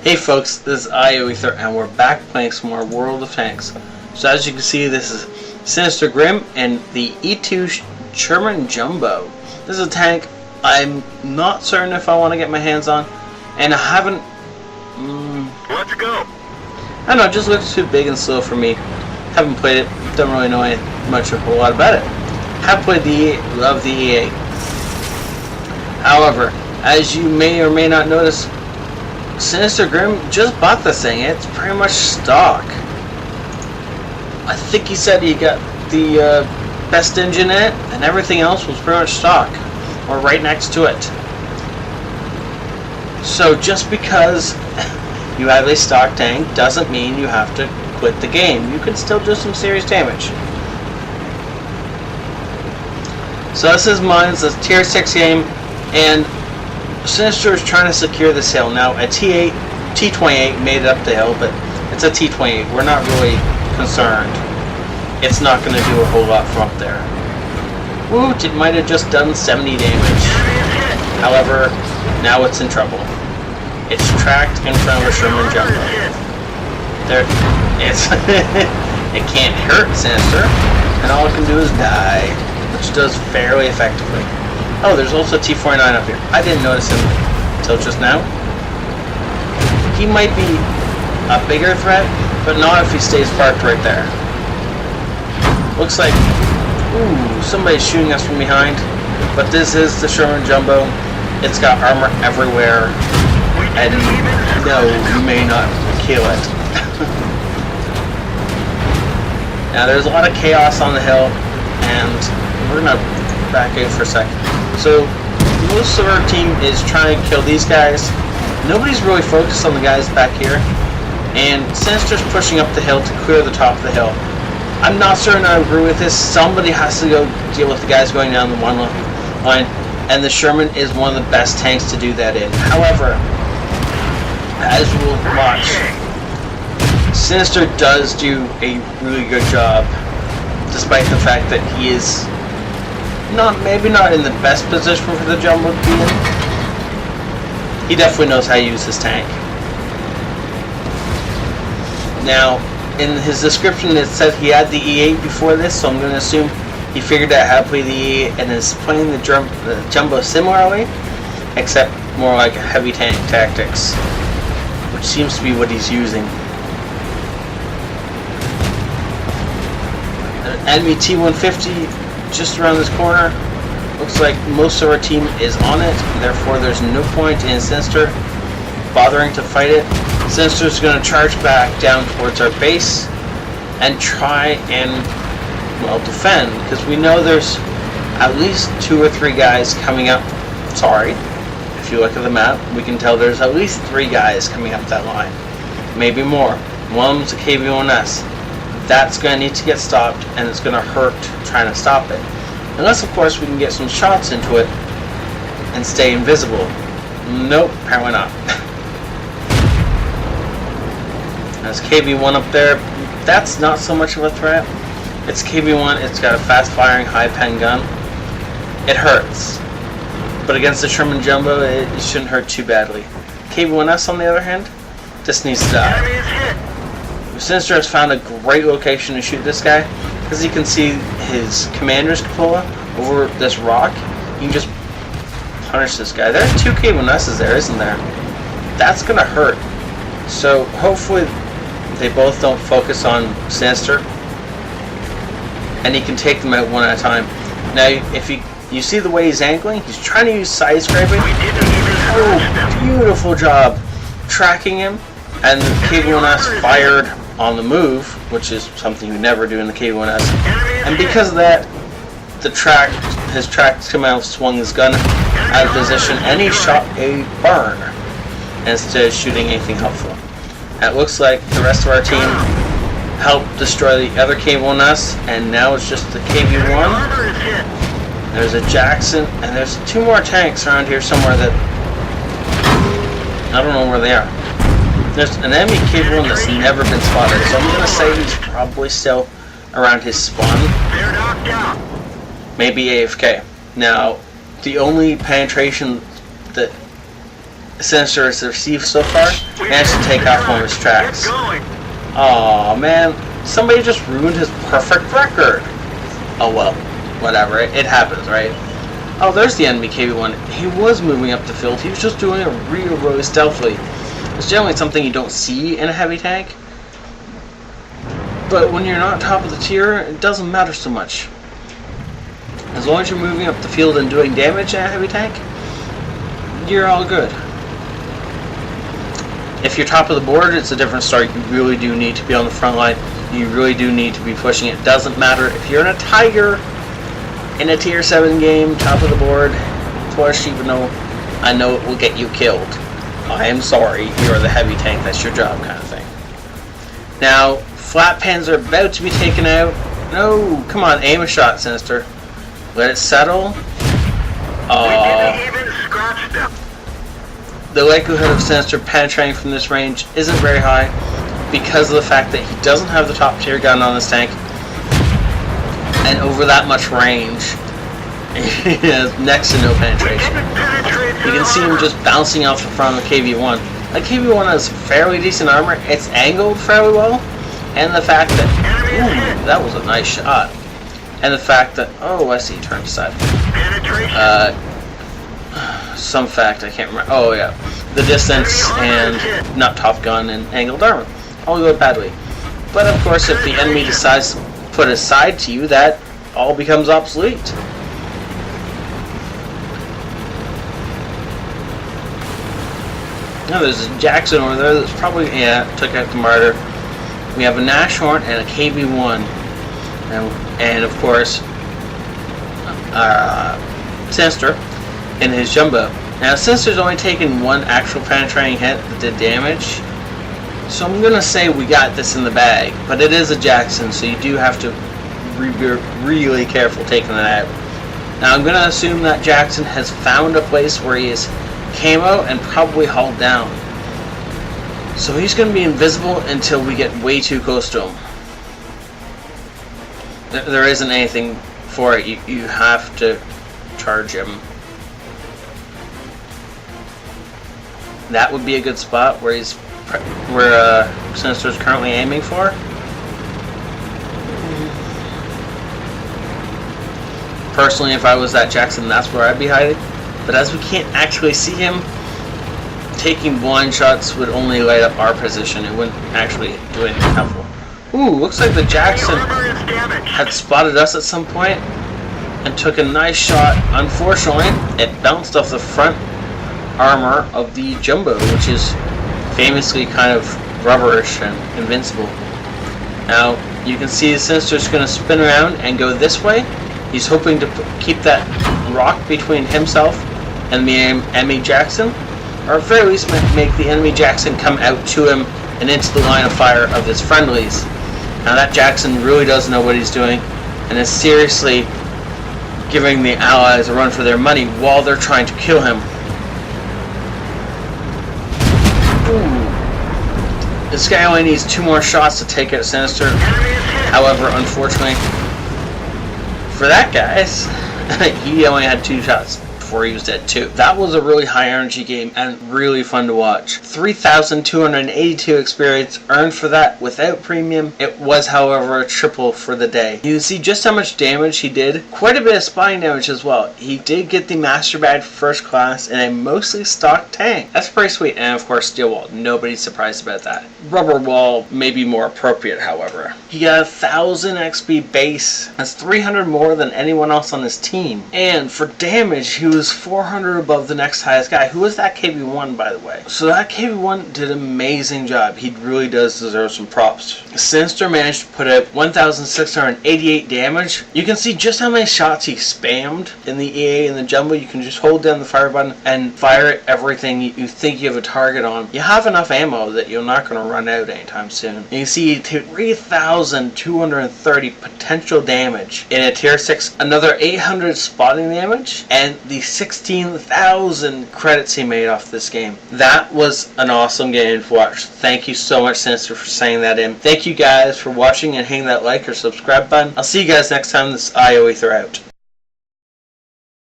Hey folks, this is IOEther and we're back playing some more World of Tanks. So as you can see, this is SinisterGrimm and the E2 Sherman Jumbo. This is a tank I'm not certain if I want to get my hands on, and I haven't... Let's go! I don't know, it just looks too big and slow for me. Haven't played it, don't really know much a whole lot about it. Have played the E8, love the E8. However, as you may or may not notice, SinisterGrimm just bought this thing. It's pretty much stock. I think he said he got the best engine in it, and everything else was pretty much stock, or right next to it. So just because you have a stock tank doesn't mean you have to quit the game. You can still do some serious damage. So this is mine. It's a tier 6 game, and Sinister is trying to secure this hill. Now a T28 made it up the hill, but it's a T28. We're not really concerned. It's not going to do a whole lot from up there. Woot, it might have just done 70 damage. However, now it's in trouble. It's tracked in front of a Sherman Jumbo. There, it can't hurt Sinister, and all it can do is die, which does fairly effectively. Oh, there's also T49 up here. I didn't notice him until just now. He might be a bigger threat, but not if he stays parked right there. Looks like, ooh, somebody's shooting us from behind. But this is the Sherman Jumbo. It's got armor everywhere. And no, you may not kill it. Now there's a lot of chaos on the hill, and we're gonna back in for a second. So most of our team is trying to kill these guys. Nobody's really focused on the guys back here, and Sinister's pushing up the hill to clear the top of the hill. I'm not certain I agree with this. Somebody has to go deal with the guys going down the one line, and the Sherman is one of the best tanks to do that in. However, as we'll watch, Sinister does do a really good job, despite the fact that he is maybe not in the best position for the Jumbo to be in. He definitely knows how to use his tank. Now, in his description it said he had the E8 before this, so I'm going to assume he figured out how to play the E8 and is playing the Jumbo similarly, except more like heavy tank tactics, which seems to be what he's using. Enemy T150 just around this corner. Looks like most of our team is on it, therefore there's no point in Sinister bothering to fight it. Sinister's going to charge back down towards our base and try and, well, defend, because we know there's at least 2 or 3 guys coming up. Sorry, if you look at the map, we can tell there's at least 3 guys coming up that line, maybe more. One of them's a KV-1S. That's going to need to get stopped, and it's going to hurt trying to stop it. Unless, of course, we can get some shots into it and stay invisible. Nope, apparently not. There's KV-1 up there. That's not so much of a threat. It's KV-1. It's got a fast-firing, high-pen gun. It hurts. But against the Sherman Jumbo, it shouldn't hurt too badly. KV-1S, on the other hand, just needs to die. Sinister has found a great location to shoot this guy, because you can see his commander's cupola over this rock. You can just punish this guy. There are 2 K1S's there, isn't there? That's going to hurt. So hopefully they both don't focus on Sinister, and he can take them out one at a time. Now, if you see the way he's angling, he's trying to use side scraping. Oh, beautiful job tracking him, and the K1S fired on the move, which is something you never do in the K1S. And because of that, his tracks come out, swung his gun out of position, and he shot a burn instead of shooting anything helpful. And it looks like the rest of our team helped destroy the other K1S, and now it's just the KV-1. There's a Jackson, and there's 2 more tanks around here somewhere that I don't know where they are. There's an enemy KV-1 that's never been spotted, so I'm going to say he's probably still around his spawn. Maybe AFK. Now, the only penetration that Sinister has received so far, managed to take off one of his tracks. Aw, man, somebody just ruined his perfect record. Oh well, whatever, it happens, right? Oh, there's the enemy KB1. He was moving up the field, he was just doing it really stealthily. It's generally something you don't see in a heavy tank, but when you're not top of the tier, it doesn't matter so much. As long as you're moving up the field and doing damage in a heavy tank, you're all good. If you're top of the board, it's a different story. You really do need to be on the front line. You really do need to be pushing it. Doesn't matter if you're in a Tiger, in a tier 7 game, top of the board, push, even though I know it will get you killed. I am sorry, you're the heavy tank, that's your job kind of thing. Now, flat pans are about to be taken out. No, come on, aim a shot, Sinister. Let it settle. The likelihood of Sinister penetrating from this range isn't very high because of the fact that he doesn't have the top tier gun on his tank, and over that much range, he has next to no penetration. You can see him just bouncing off the front of the KV-1. That KV-1 has fairly decent armor, it's angled fairly well, and the fact that, ooh, that was a nice shot. And the fact that, oh, I see, he turned aside. Some fact, I can't remember. Oh, yeah. The distance and not top gun and angled armor. All go badly. But, of course, if the enemy decides to put a side to you, that all becomes obsolete. Now, there's a Jackson over there that's probably, yeah, took out the Martyr. We have a Nashorn and a KV-1. And of course, Sinister in his jumbo. Now, Sinister's only taken one actual penetrating hit that did damage, so I'm gonna say we got this in the bag. But it is a Jackson, so you do have to be really careful taking that out. Now, I'm gonna assume that Jackson has found a place where he is camo and probably hauled down. So he's gonna be invisible until we get way too close to him. There isn't anything for it. You have to charge him. That would be a good spot where Sinister is currently aiming for. Personally, if I was that Jackson, that's where I'd be hiding. But as we can't actually see him, taking blind shots would only light up our position. It wouldn't actually do anything helpful. Ooh, looks like the Jackson had spotted us at some point and took a nice shot. Unfortunately, it bounced off the front armor of the Jumbo, which is famously kind of rubberish and invincible. Now, you can see Sinister's going to spin around and go this way. He's hoping to keep that rock between himself and the enemy Jackson, or at very least make the enemy Jackson come out to him and into the line of fire of his friendlies. Now that Jackson really does know what he's doing and is seriously giving the allies a run for their money while they're trying to kill him. Ooh. This guy only needs 2 more shots to take out Sinister. However, unfortunately for that guy, he only had 2 shots before he was dead too. That was a really high energy game and really fun to watch. 3,282 experience earned for that without premium. It was, however, a triple for the day. You can see just how much damage he did. Quite a bit of spotting damage as well. He did get the Master Badge first class in a mostly stock tank. That's pretty sweet. And of course, Steel Wall. Nobody's surprised about that. Rubber Wall may be more appropriate, however. He got 1,000 XP base. That's 300 more than anyone else on his team. And for damage, he was 400 above the next highest guy, who was that KV-1, by the way. So that KV-1 did an amazing job. He really does deserve some props. Sinister managed to put out 1,688 damage. You can see just how many shots he spammed in the EA and the Jumbo. You can just hold down the fire button and fire at everything you think you have a target on. You have enough ammo that you're not going to run out anytime soon. And you see he took 3,230 potential damage in a tier 6, another 800 spotting damage, and the 16,000 credits he made off this game. That was an awesome game to watch. Thank you so much, Sinister, for saying that in. Thank you guys for watching and hitting that like or subscribe button. I'll see you guys next time. This is IO Ether out.